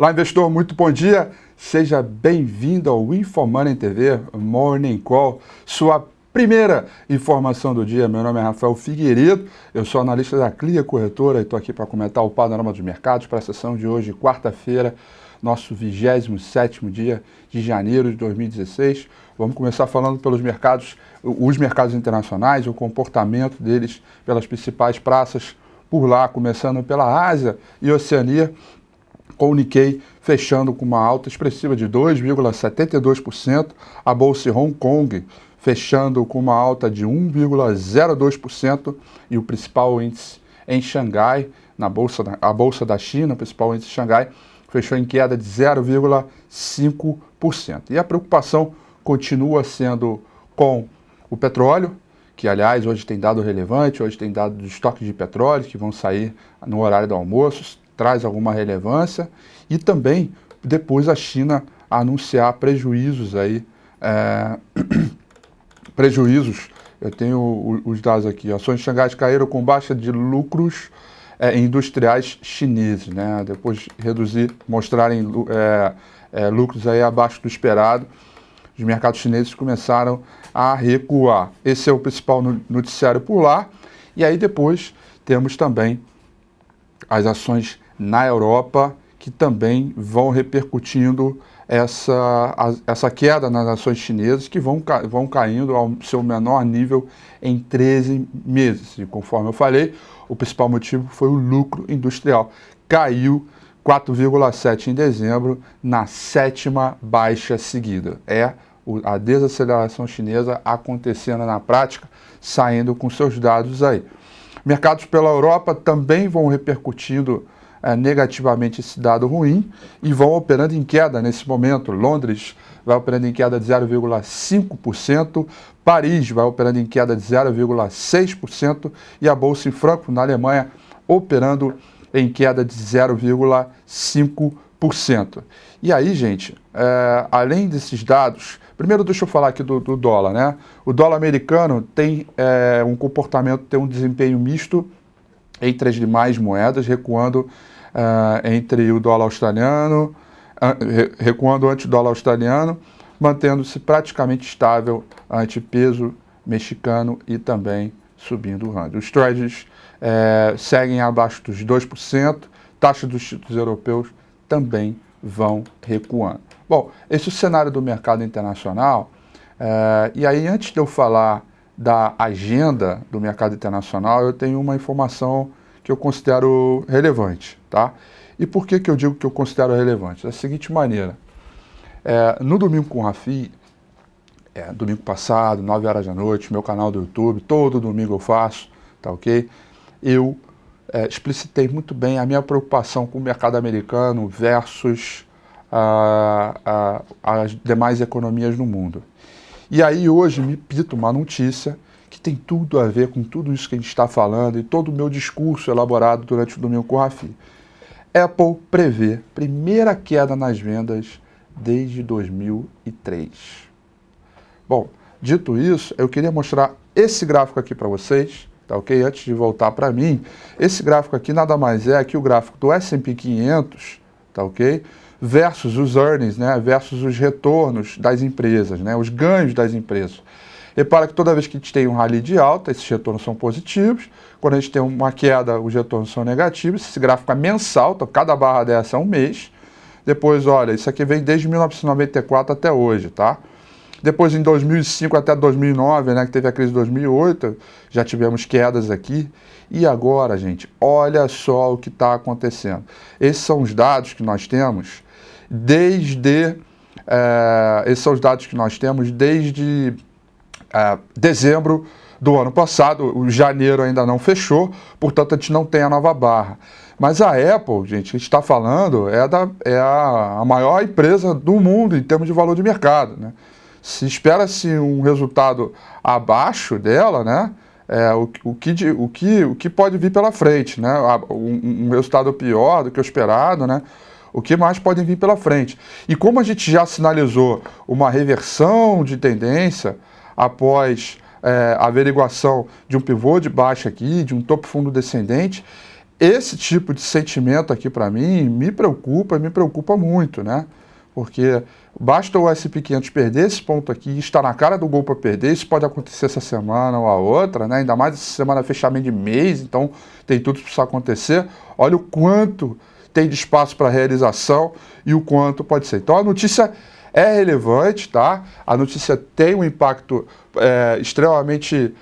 Olá, investidor, muito bom dia. Seja bem-vindo ao InfoMoney TV Morning Call, sua primeira informação do dia. Meu nome é Rafael Figueiredo, eu sou analista da Clia Corretora e estou aqui para comentar o panorama dos mercados para a sessão de hoje, quarta-feira, nosso 27º dia de janeiro de 2016. Vamos começar falando pelos mercados, os mercados internacionais, o comportamento deles pelas principais praças por lá, começando pela Ásia e Oceania, com o Nikkei fechando com uma alta expressiva de 2,72%, a Bolsa de Hong Kong fechando com uma alta de 1,02% e o principal índice em Xangai, a Bolsa da China, o principal índice de Xangai, fechou em queda de 0,5%. E a preocupação continua sendo com o petróleo, que aliás hoje tem dado relevante, hoje tem dado de estoque de petróleo que vão sair no horário do almoço, traz alguma relevância, e também depois a China anunciar prejuízos aí, eu tenho os dados aqui, ações de Xangai caíram com baixa de lucros industriais chineses, né? Depois mostrarem lucros aí abaixo do esperado, os mercados chineses começaram a recuar. Esse é o principal noticiário por lá, e aí depois temos também as ações na Europa, que também vão repercutindo essa queda nas ações chinesas, que vão caindo ao seu menor nível em 13 meses. E conforme eu falei, o principal motivo foi o lucro industrial. Caiu 4,7% em dezembro, na 7ª baixa seguida. A desaceleração chinesa acontecendo na prática, saindo com seus dados aí. Mercados pela Europa também vão repercutindo negativamente esse dado ruim e vão operando em queda nesse momento. Londres vai operando em queda de 0,5%, Paris vai operando em queda de 0,6% e a Bolsa em Frankfurt, na Alemanha, operando em queda de 0,5%. E aí, gente, além desses dados, primeiro deixa eu falar aqui do dólar, né? O dólar americano tem um comportamento, tem um desempenho misto entre as demais moedas, recuando entre o dólar australiano, recuando ante o dólar australiano, mantendo-se praticamente estável ante peso mexicano e também subindo o rand. Os trades seguem abaixo dos 2%, taxas dos títulos europeus também vão recuando. Bom, esse é o cenário do mercado internacional, e aí antes de eu falar da agenda do mercado internacional, eu tenho uma informação que eu considero relevante, tá? E por que eu digo que eu considero relevante? Da seguinte maneira, no Domingo com o Rafi, domingo passado, 9 horas da noite, meu canal do YouTube, todo domingo eu faço, tá ok? Eu explicitei muito bem a minha preocupação com o mercado americano versus as demais economias no mundo. E aí hoje me pita uma notícia que tem tudo a ver com tudo isso que a gente está falando e todo o meu discurso elaborado durante o Domingo com o Rafi. Apple prevê primeira queda nas vendas desde 2003. Bom, dito isso, eu queria mostrar esse gráfico aqui para vocês, tá ok? Antes de voltar para mim, esse gráfico aqui nada mais é que o gráfico do S&P 500, tá ok? Versus os earnings, né? Versus os retornos das empresas, né? Os ganhos das empresas. Repara que toda vez que a gente tem um rally de alta, esses retornos são positivos. Quando a gente tem uma queda, os retornos são negativos. Esse gráfico é mensal, então cada barra dessa é um mês. Depois, olha, isso aqui vem desde 1994 até hoje, tá? Depois, em 2005 até 2009, né, que teve a crise de 2008, já tivemos quedas aqui. E agora, gente, olha só o que está acontecendo. Esses são os dados que nós temos desde dezembro do ano passado. O janeiro ainda não fechou, portanto a gente não tem a nova barra. Mas a Apple, gente, a gente está falando, é a maior empresa do mundo em termos de valor de mercado, né? Se espera-se um resultado abaixo dela, né? O que pode vir pela frente, né? Um resultado pior do que o esperado, né? O que mais pode vir pela frente? E como a gente já sinalizou uma reversão de tendência após a averiguação de um pivô de baixa aqui, de um topo fundo descendente, esse tipo de sentimento aqui para mim me preocupa muito, né? Porque basta o S&P 500 perder esse ponto aqui, está na cara do gol para perder, isso pode acontecer essa semana ou a outra, né? Ainda mais essa semana fechamento de mês, então tem tudo para isso acontecer. Olha o quanto tem de espaço para realização e o quanto pode ser. Então a notícia é relevante, tá? A notícia tem um impacto extremamente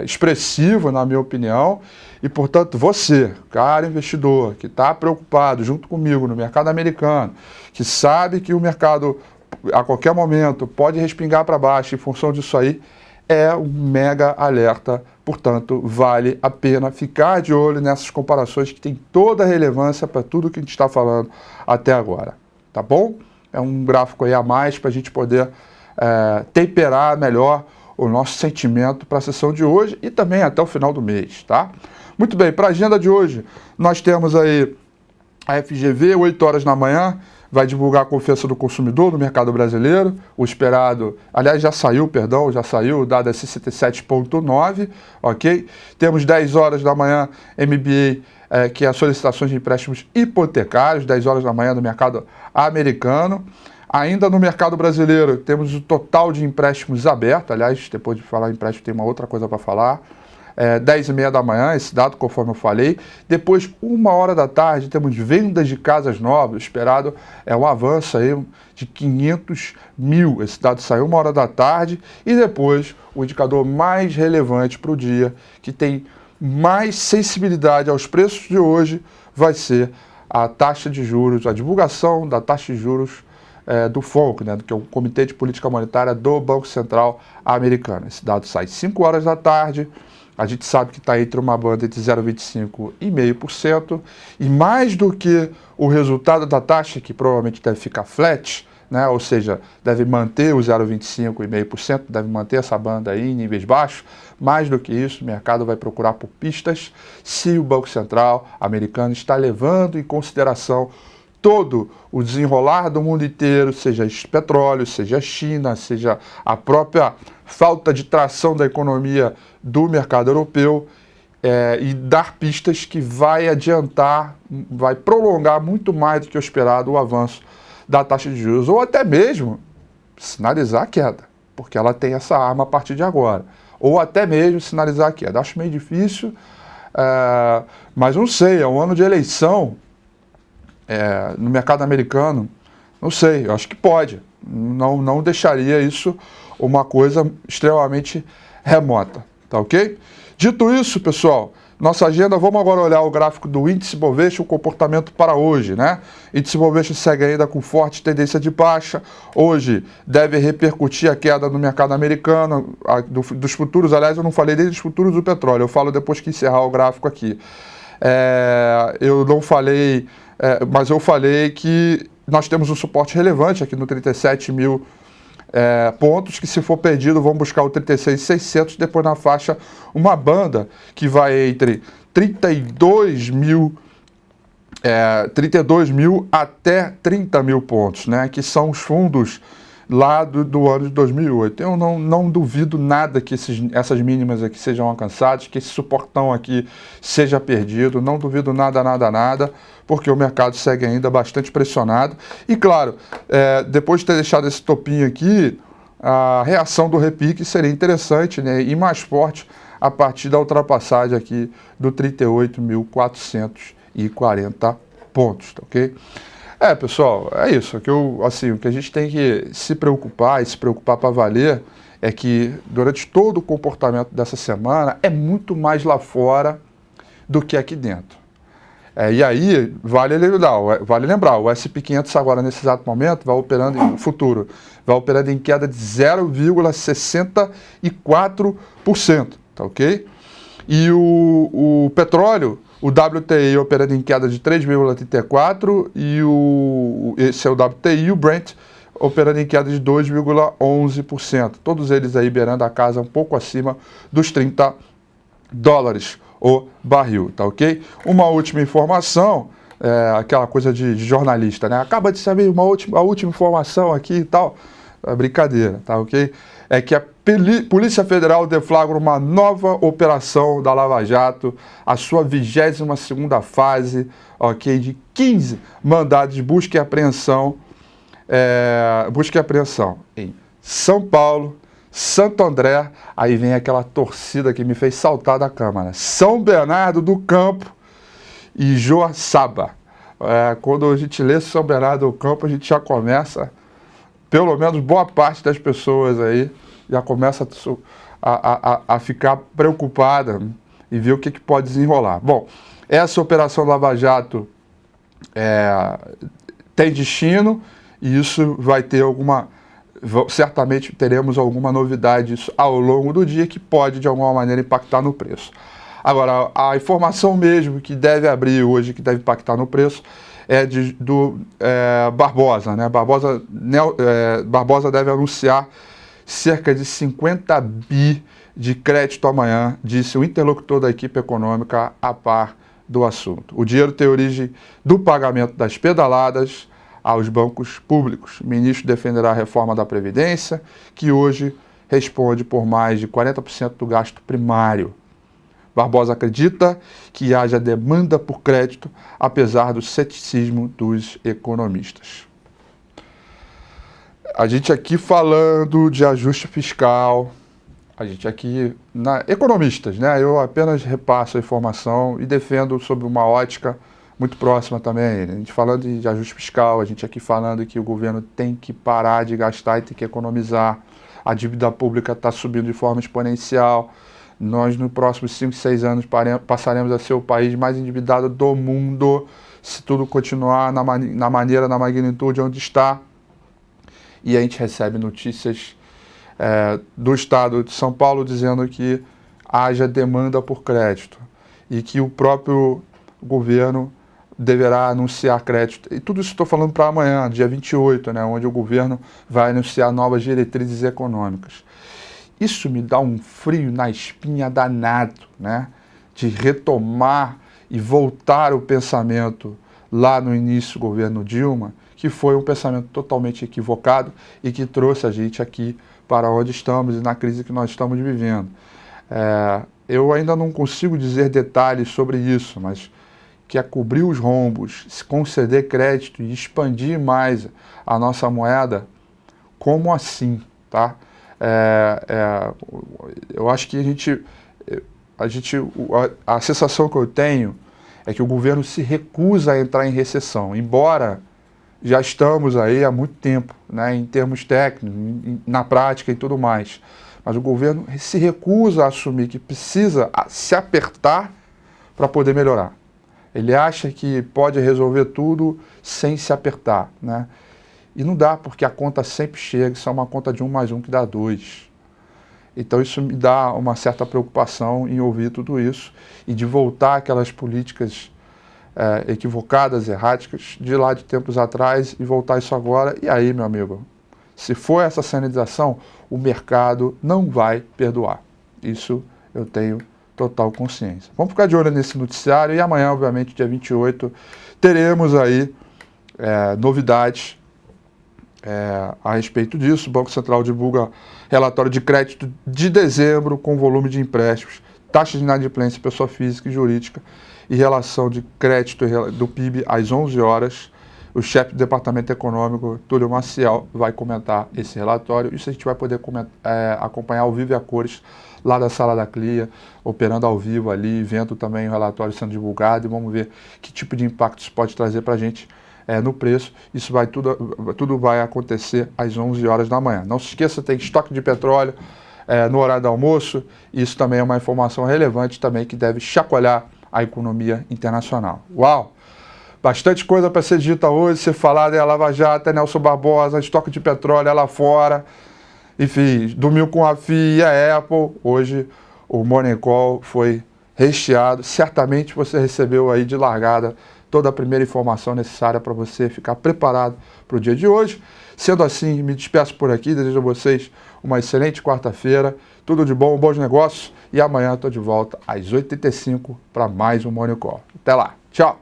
expressivo, na minha opinião, e, portanto, você, cara investidor, que está preocupado junto comigo no mercado americano, que sabe que o mercado, a qualquer momento, pode respingar para baixo em função disso aí, é um mega alerta. Portanto, vale a pena ficar de olho nessas comparações que tem toda a relevância para tudo que a gente está falando até agora, tá bom? É um gráfico aí a mais para a gente poder temperar melhor o nosso sentimento para a sessão de hoje e também até o final do mês, tá? Muito bem, para a agenda de hoje, nós temos aí a FGV, 8 horas da manhã, vai divulgar a confiança do consumidor no mercado brasileiro, o esperado, aliás, já saiu, o dado é 67,9, ok? Temos 10 horas da manhã, MBA, que é as solicitações de empréstimos hipotecários, 10 horas da manhã no mercado americano. Ainda no mercado brasileiro, temos o total de empréstimos aberto, aliás, depois de falar em empréstimo, tem uma outra coisa para falar. 10h30 da manhã, esse dado, conforme eu falei. Depois, 1h da tarde, temos vendas de casas novas. O esperado é um avanço aí de 500 mil. Esse dado saiu 1h da tarde. E depois, o indicador mais relevante para o dia, que tem mais sensibilidade aos preços de hoje, vai ser a taxa de juros, a divulgação da taxa de juros do FONC, né, que é o Comitê de Política Monetária do Banco Central americano. Esse dado sai 5h da tarde. A gente sabe que está entre uma banda entre 0,25% e 0,5%, e mais do que o resultado da taxa, que provavelmente deve ficar flat, né, ou seja, deve manter o 0,25% e 0,5%, deve manter essa banda aí em níveis baixos, mais do que isso, o mercado vai procurar por pistas se o Banco Central americano está levando em consideração todo o desenrolar do mundo inteiro, seja petróleo, seja China, seja a própria falta de tração da economia do mercado europeu, e dar pistas que vai adiantar, vai prolongar muito mais do que o esperado o avanço da taxa de juros, ou até mesmo sinalizar a queda, porque ela tem essa arma a partir de agora, ou até mesmo sinalizar a queda. Acho meio difícil, mas não sei, é um ano de eleição, no mercado americano, não sei, eu acho que pode. Não deixaria isso uma coisa extremamente remota, tá ok? Dito isso, pessoal, nossa agenda, vamos agora olhar o gráfico do índice Bovespa, o comportamento para hoje, né? Índice Bovespa segue ainda com forte tendência de baixa, hoje deve repercutir a queda no mercado americano, dos futuros, aliás, eu não falei desde os futuros do petróleo, eu falo depois que encerrar o gráfico aqui. Eu não falei, mas eu falei que nós temos um suporte relevante aqui no 37 mil pontos, que se for perdido vão buscar o 36.600, depois na faixa uma banda que vai entre 32 mil até 30 mil pontos, né, que são os fundos lá do ano de 2008. Eu não duvido nada que essas mínimas aqui sejam alcançadas, que esse suportão aqui seja perdido, não duvido nada, porque o mercado segue ainda bastante pressionado. E claro, depois de ter deixado esse topinho aqui, a reação do repique seria interessante, né, e mais forte a partir da ultrapassagem aqui do 38.440 pontos, tá ok? Pessoal, é isso. O que a gente tem que se preocupar, e se preocupar para valer, é que durante todo o comportamento dessa semana é muito mais lá fora do que aqui dentro. E aí, vale lembrar, o S&P 500 agora, nesse exato momento, vai operando em futuro, vai operando em queda de 0,64%, tá ok? E o petróleo, o WTI operando em queda de 3,34% e esse é o WTI, e o Brent operando em queda de 2,11%. Todos eles aí beirando a casa um pouco acima dos $30 o barril, tá ok? Uma última informação, aquela coisa de jornalista, né? Acaba de saber a última informação aqui e tal. É brincadeira, tá ok? É que a Polícia Federal deflagra uma nova operação da Lava Jato, a sua 22ª fase, ok? De 15 mandados de busca e apreensão, em São Paulo, Santo André, aí vem aquela torcida que me fez saltar da cama, né? São Bernardo do Campo e Joaçaba. Quando a gente lê São Bernardo do Campo, a gente já começa, pelo menos boa parte das pessoas aí, já começa a ficar preocupada e ver o que pode desenrolar. Bom, essa Operação Lava Jato tem destino e isso vai ter certamente teremos alguma novidade ao longo do dia que pode de alguma maneira impactar no preço. Agora, a informação mesmo que deve abrir hoje, que deve impactar no preço, é do Barbosa, né? Barbosa deve anunciar cerca de 50 bi de crédito amanhã, disse o interlocutor da equipe econômica a par do assunto. O dinheiro tem origem do pagamento das pedaladas aos bancos públicos. O ministro defenderá a reforma da Previdência, que hoje responde por mais de 40% do gasto primário. Barbosa acredita que haja demanda por crédito, apesar do ceticismo dos economistas. A gente aqui falando de ajuste fiscal, a gente aqui, economistas, né? Eu apenas repasso a informação e defendo sob uma ótica muito próxima também. A gente falando de ajuste fiscal, a gente aqui falando que o governo tem que parar de gastar e tem que economizar. A dívida pública está subindo de forma exponencial. Nós, nos próximos 5, 6 anos, passaremos a ser o país mais endividado do mundo, se tudo continuar na magnitude onde está. E a gente recebe notícias do estado de São Paulo dizendo que haja demanda por crédito e que o próprio governo deverá anunciar crédito. E tudo isso estou falando para amanhã, dia 28, né, onde o governo vai anunciar novas diretrizes econômicas. Isso me dá um frio na espinha danado, né, de retomar e voltar o pensamento lá no início do governo Dilma, que foi um pensamento totalmente equivocado e que trouxe a gente aqui para onde estamos e na crise que nós estamos vivendo. Eu ainda não consigo dizer detalhes sobre isso, mas que é cobrir os rombos, conceder crédito e expandir mais a nossa moeda, como assim, tá? Eu acho que a sensação que eu tenho é que o governo se recusa a entrar em recessão, embora já estamos aí há muito tempo, né, em termos técnicos, na prática e tudo mais. Mas o governo se recusa a assumir que precisa se apertar para poder melhorar. Ele acha que pode resolver tudo sem se apertar, né? E não dá, porque a conta sempre chega, isso é uma conta de 1 mais 1 que dá 2. Então isso me dá uma certa preocupação em ouvir tudo isso e de voltar aquelas políticas equivocadas, erráticas, de lá de tempos atrás e voltar isso agora. E aí, meu amigo, se for essa sanitização, o mercado não vai perdoar. Isso eu tenho total consciência. Vamos ficar de olho nesse noticiário e amanhã, obviamente, dia 28, teremos aí novidades a respeito disso. O Banco Central divulga relatório de crédito de dezembro com volume de empréstimos, taxa de inadimplência pessoa física e jurídica e relação de crédito do PIB às 11 horas. O chefe do Departamento Econômico, Túlio Maciel, vai comentar esse relatório. Isso a gente vai poder acompanhar ao vivo e a cores lá da sala da CLIA, operando ao vivo ali, vendo também o relatório sendo divulgado e vamos ver que tipo de impacto isso pode trazer para a gente no preço. Isso tudo vai acontecer às 11 horas da manhã. Não se esqueça, tem estoque de petróleo no horário do almoço. Isso também é uma informação relevante também que deve chacoalhar a economia internacional. Uau! Bastante coisa para ser dita hoje, ser falada, é Lava Jato, é Nelson Barbosa, estoque de petróleo é lá fora. Enfim, dormiu com a FII e a Apple. Hoje o Morning Call foi recheado. Certamente você recebeu aí de largada toda a primeira informação necessária para você ficar preparado para o dia de hoje. Sendo assim, me despeço por aqui, desejo a vocês uma excelente quarta-feira, tudo de bom, bons negócios, e amanhã estou de volta às 8h35 para mais um Morning Call. Até lá, tchau!